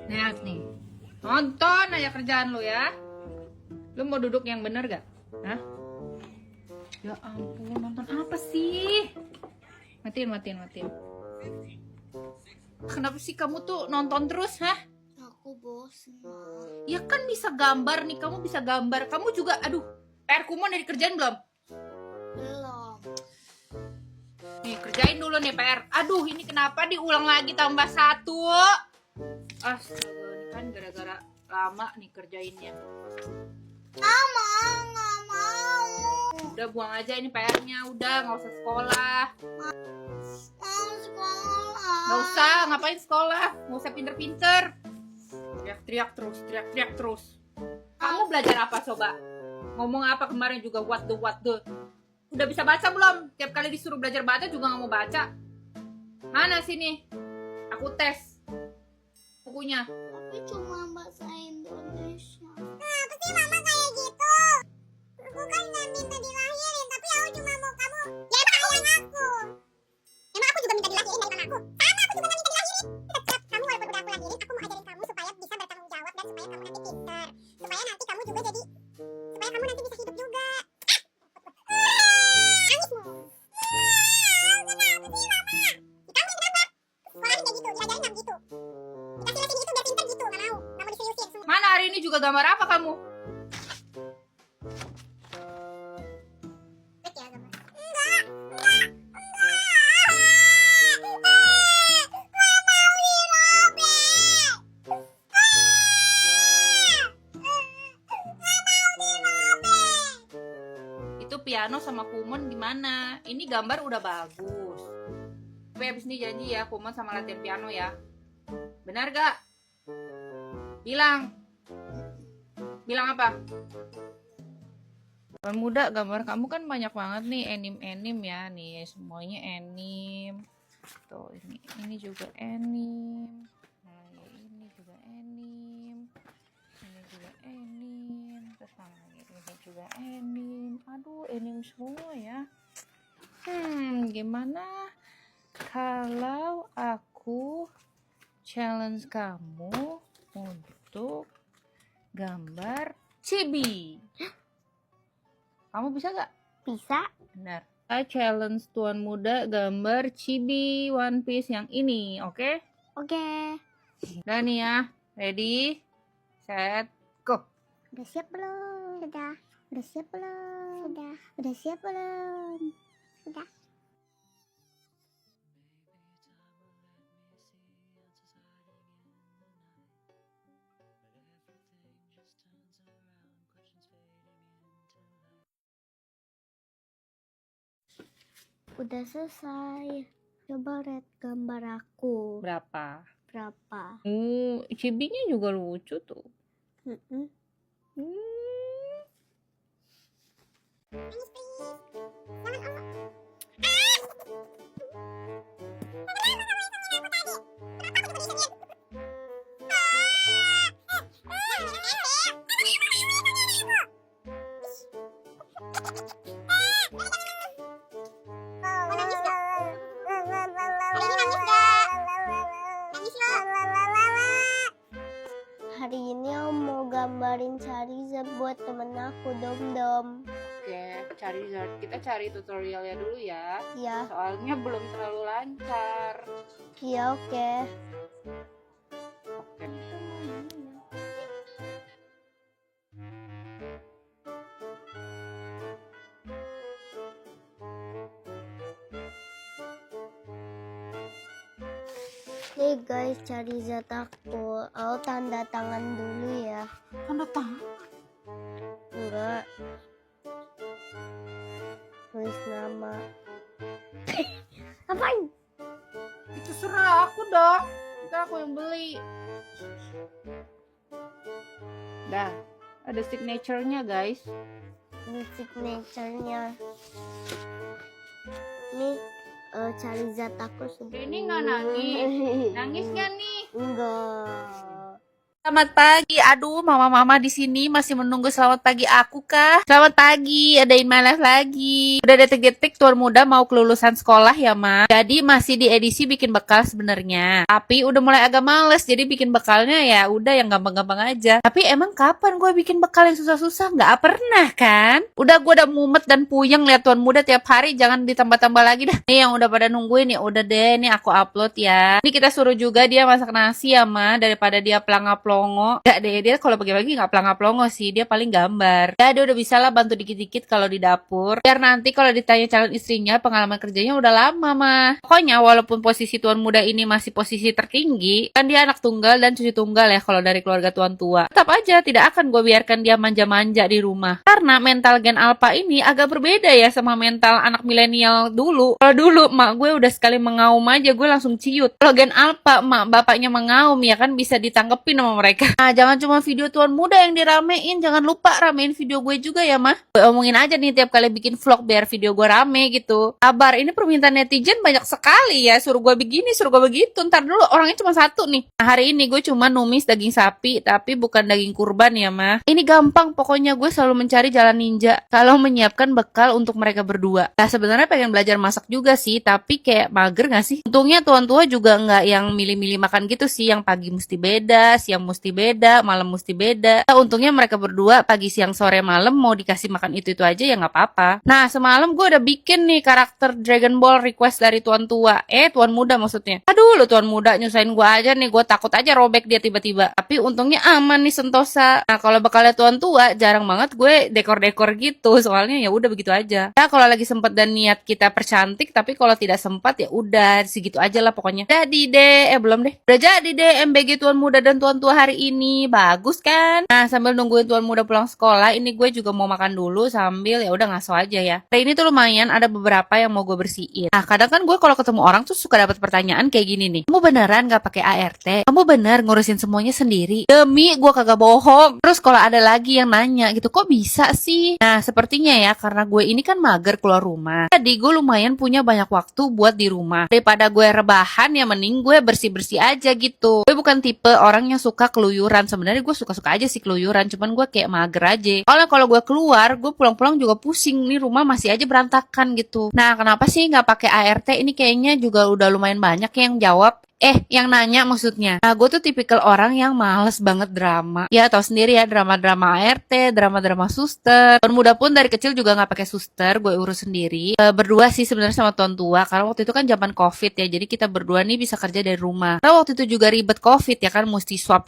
Lihat nih. Nonton aja kerjaan lu ya. Lu mau duduk yang bener gak? Hah? Ya ampun, nonton apa sih? Matiin. Kenapa sih kamu tuh nonton terus, hah? Aku bosan. Ya kan bisa gambar nih, kamu bisa gambar. Kamu juga, aduh, PR Kumon udah dikerjain belum? Belum. Nih, kerjain dulu nih PR. Aduh, ini kenapa diulang lagi tambah 1? Astaga, ini kan gara-gara lama nih kerjainnya. Nggak mau. Udah buang aja ini PR-nya, udah nggak usah sekolah. Mau sekolah. Nggak usah, ngapain sekolah? Nggak usah pinter-pinter. Teriak-teriak terus. Kamu belajar apa coba? Ngomong apa kemarin juga what the. Udah bisa baca belum? Tiap kali disuruh belajar baca juga nggak mau baca. Mana sini? Aku tes bukunya. Tapi cuma bahasa Indonesia. Kenapa sih mama kayak gitu? Aku kan gak minta dilahirin, tapi aku cuma mau kamu ya sayang aku. Emang aku juga minta dilahirin dari mamaku? Sama, aku juga gak minta dilahirin. Tetap kamu walaupun udah aku lahirin, aku mau ajarin kamu supaya bisa bertanggung jawab dan supaya kamu nanti pintar. Supaya nanti kamu juga jadi, supaya kamu nanti bisa hidup juga. Nangis mulu. Kenapa sih mama? Kamu kenapa? Sekolahin kayak gitu, diajarin gak gitu. Dikasih lesson gitu biar pintar gitu, gak mau diseriusin semua. Mana hari ini juga gambar apa kamu? Baik ya gambar. Itu piano sama Kumon gimana? Ini gambar udah bagus. Tapi abis ini janji ya, Kumon sama latihan piano ya. Benar gak? Bilang apa? Tuan muda, gambar kamu kan banyak banget nih, anim ya nih, semuanya anim. Tuh ini juga anim. Nah, ini juga anim. Ini juga anim. Terus mana lagi? Ini juga anim. Aduh, anim semua ya. Gimana kalau aku challenge kamu untuk gambar chibi? Kamu bisa gak? Bisa. Benar. Saya challenge tuan muda gambar chibi One Piece yang ini, oke? Oke. Udah nih ya, ready, set, go. Udah siap belum? Sudah. Udah siap belum? Sudah. Udah siap belum? Sudah. Udah selesai. Coba lihat gambar aku. Berapa? Berapa? Chibinya juga lucu tuh. Mm-mm. Hari ini aku mau gambarin Charizard buat temen aku, Dom. Oke, kita cari tutorialnya dulu ya. Iya, Soalnya belum terlalu lancar. iya oke. Oke. Nih guys, Charizard aku tanda tangan dulu ya. Tanda tangan. Enggak. Tulis nama. Apain? Itu serah aku dong. Itu aku yang beli. Dah, ada signature-nya guys. Ini signature-nya. Nih Charizard aku sudah. Ini nggak nangis. Nangis nggak nih? Enggak. Selamat pagi. Aduh, mama-mama di sini masih menunggu selamat pagi aku kah? Selamat pagi, adain my life lagi. Udah detik-detik Tuan Muda mau kelulusan sekolah ya, Ma. Jadi masih di edisi bikin bekal sebenarnya. Tapi udah mulai agak males, jadi bikin bekalnya ya udah yang gampang-gampang aja. Tapi emang kapan gue bikin bekal yang susah-susah? Nggak pernah kan? Udah gue udah mumet dan puyeng lihat Tuan Muda tiap hari, jangan ditambah-tambah lagi dah. Nih yang udah pada nungguin ya udah deh, nih aku upload ya. Ini kita suruh juga dia masak nasi ya, Ma, daripada dia pelangap-pelongo. Gak deh, dia kalau pagi-pagi gak pelangap-pelongo sih, dia paling gambar. Ya dia udah bisa lah bantu dikit-dikit kalau di dapur, biar nanti kalau ditanya calon istrinya pengalaman kerjanya udah lama, mah. Pokoknya walaupun posisi Tuan Muda ini masih posisi tertinggi, kan dia anak tunggal dan cucu tunggal ya kalau dari keluarga tuan tua, tetap aja tidak akan gue biarkan dia manja-manja di rumah, karena mental Gen Alpha ini agak berbeda ya sama mental anak milenial dulu. Kalau dulu mak gue udah sekali mengaum aja gue langsung ciut. Kalau Gen Alpha mak bapaknya mengaum ya kan bisa ditanggepin sama mereka. Nah, jangan cuma video Tuan Muda yang diramein, jangan lupa ramein video gue juga ya, Mah. Gue omongin aja nih tiap kali bikin vlog biar video gue rame gitu. Kabar, ini permintaan netizen banyak sekali ya, suruh gue begini, suruh gue begitu. Ntar dulu orangnya cuma satu nih. Nah, hari ini gue cuma numis daging sapi, tapi bukan daging kurban ya, Mah. Ini gampang, pokoknya gue selalu mencari jalan ninja kalau menyiapkan bekal untuk mereka berdua. Nah, sebenarnya pengen belajar masak juga sih, tapi kayak mager gak sih? Untungnya tuan tua juga nggak yang milih-milih makan gitu sih, yang pagi mesti beda, siang mesti beda, malam mesti beda. Nah, untungnya mereka berdua pagi, siang, sore, malam mau dikasih makan itu aja ya nggak apa-apa. Nah, semalam gue udah bikin nih karakter Dragon Ball request dari tuan tua. Tuan muda maksudnya. Aduh, lu tuan muda nyusahin gue aja nih, gue takut aja robek dia tiba-tiba. Tapi untungnya aman nih Sentosa. Nah, kalau bekalnya tuan tua jarang banget gue dekor-dekor gitu, soalnya ya udah begitu aja. Nah, kalau lagi sempet dan niat kita percantik, tapi kalau tidak sempat ya udah segitu aja lah pokoknya. Jadi deh, belum deh. Udah jadi deh MBG tuan muda dan tuan tua hari ini. Bagus kan? Nah, sambil nungguin tuan muda pulang sekolah, ini gue juga mau makan dulu sambil ya udah ngaso aja ya. Hari ini tuh lumayan ada beberapa yang mau gue bersihin. Nah, kadang kan gue kalau ketemu orang tuh suka dapat pertanyaan kayak gini nih. Kamu beneran gak pakai ART? Kamu bener ngurusin semuanya sendiri? Demi gue kagak bohong. Terus kalau ada lagi yang nanya gitu, kok bisa sih? Nah, sepertinya ya karena gue ini kan mager keluar rumah. Jadi gue lumayan punya banyak waktu buat di rumah. Daripada gue rebahan ya mending gue bersih-bersih aja gitu. Gue bukan tipe orang yang suka keluyuran. Sebenarnya gue suka-suka aja sih keluyuran, cuman gue kayak mager aja. Kalau gue keluar, gue pulang-pulang juga pusing nih, rumah masih aja berantakan gitu. Nah, kenapa sih nggak pakai ART? Ini kayaknya juga udah lumayan banyak yang jawab. Yang nanya maksudnya. Nah, gue tuh tipikal orang yang males banget drama. Ya, tau sendiri ya, drama-drama ART, drama-drama suster. Tuan muda pun dari kecil juga nggak pakai suster, gue urus sendiri. Berdua sih sebenarnya sama tuan tua, karena waktu itu kan zaman COVID ya, jadi kita berdua nih bisa kerja dari rumah. Nah, waktu itu juga ribet COVID ya kan, mesti swab,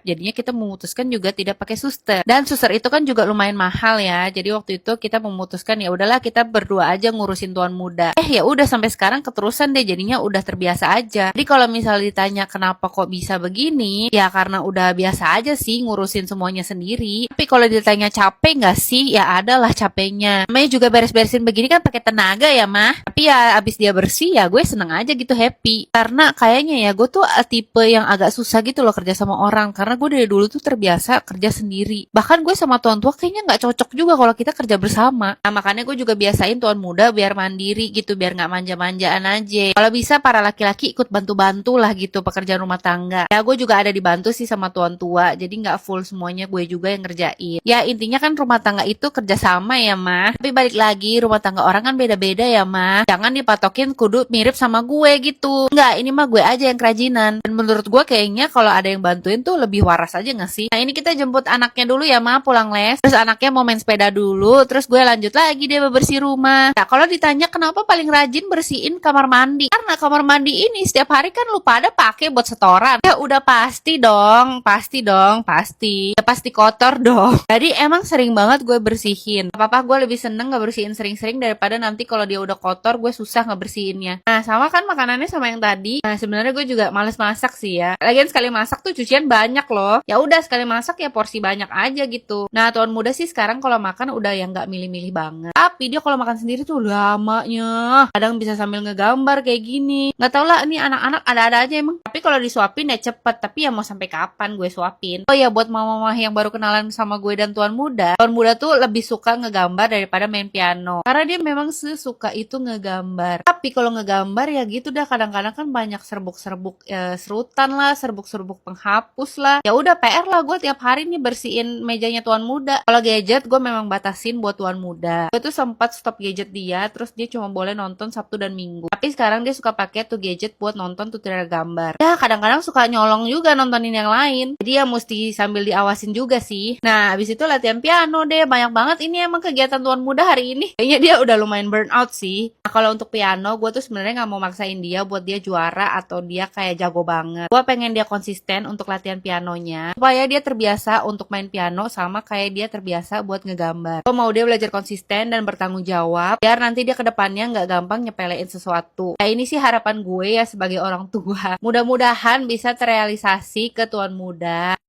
jadinya kita memutuskan juga tidak pakai suster. Dan suster itu kan juga lumayan mahal ya, jadi waktu itu kita memutuskan ya udahlah kita berdua aja ngurusin tuan muda. Ya udah sampai sekarang keterusan deh, jadinya udah terbiasa aja. Jadi kalau misalnya ditanya kenapa kok bisa begini, ya karena udah biasa aja sih ngurusin semuanya sendiri. Tapi kalau ditanya capek nggak sih, ya adalah capeknya. Namanya juga beres-beresin begini kan pakai tenaga ya mah. Tapi ya abis dia bersih ya gue seneng aja gitu, happy. Karena kayaknya ya gue tuh tipe yang agak susah gitu loh kerja sama orang. Karena gue dari dulu tuh terbiasa kerja sendiri. Bahkan gue sama tuan tua kayaknya nggak cocok juga kalau kita kerja bersama. Nah makanya gue juga biasain tuan muda biar mandiri gitu, biar nggak manja-manjaan aja. Kalau bisa para laki-laki ikut bantu-bantu lah gitu pekerjaan rumah tangga. Ya gue juga ada dibantu sih sama tuan tua, jadi nggak full semuanya gue juga yang ngerjain. Ya intinya kan rumah tangga itu kerjasama ya mah. Tapi balik lagi rumah tangga orang kan beda-beda ya mah. Jangan dipatokin kudu mirip sama gue gitu. Nggak, ini mah gue aja yang kerajinan. Dan menurut gue kayaknya kalau ada yang bantuin tuh lebih waras aja nggak sih? Nah ini kita jemput anaknya dulu ya mah pulang les. Terus anaknya mau main sepeda dulu. Terus gue lanjut lagi dia bebersih rumah. Nah kalau ditanya kenapa paling rajin bersihin kamar mandi? Karena kamar mandi ini setiap hari kan lu pada pakai buat setoran. Ya udah pasti dong. Ya pasti kotor dong. Jadi emang sering banget gue bersihin. Apa-apa gue lebih seneng gak bersihin sering-sering daripada nanti kalau dia udah kotor gue susah ngebersihinnya. Nah sama kan makanannya sama yang tadi. Nah sebenarnya gue juga males masak sih ya. Lagian sekali masak tuh cucian banyak loh. Ya udah sekali masak ya porsi banyak aja gitu. Nah tuan muda sih sekarang kalau makan udah yang gak milih-milih banget. Tapi dia kalau makan sendiri tuh lamanya. Kadang bisa sambil ngegambar kayak gini. Gak tau lah ini anak anak-anak ada-ada aja emang. Tapi kalau disuapin ya cepet. Tapi ya mau sampai kapan gue suapin. Oh ya buat mama-mama yang baru kenalan sama gue dan Tuan Muda tuh lebih suka ngegambar daripada main piano. Karena dia memang suka itu ngegambar. Tapi kalau ngegambar ya gitu dah, kadang-kadang kan banyak serbuk-serbuk serutan lah, serbuk-serbuk penghapus lah. Ya udah PR lah gue tiap hari nih bersihin mejanya Tuan Muda. Kalau gadget gue memang batasin buat Tuan Muda. Gue tuh sempat stop gadget dia, terus dia cuma boleh nonton Sabtu dan Minggu. Tapi sekarang dia suka pakai tuh gadget buat nonton tutorial gambar. Ya kadang-kadang suka nyolong juga nontonin yang lain. Jadi ya mesti sambil diawasin juga sih. Nah habis itu latihan piano deh. Banyak banget ini emang kegiatan Tuan Muda hari ini. Kayaknya dia udah lumayan burn out sih. Nah kalau untuk piano gue tuh sebenarnya gak mau maksain dia buat dia juara atau dia kayak jago banget. Gue pengen dia konsisten untuk latihan pianonya, supaya dia terbiasa untuk main piano sama kayak dia terbiasa buat ngegambar. Gue mau dia belajar konsisten dan bertanggung jawab, biar nanti dia kedepannya gak gampang nyepelein sesuatu. Nah ini sih harapan gue ya sebagai orang tua. Mudah-mudahan bisa terrealisasi ke Tuan Muda.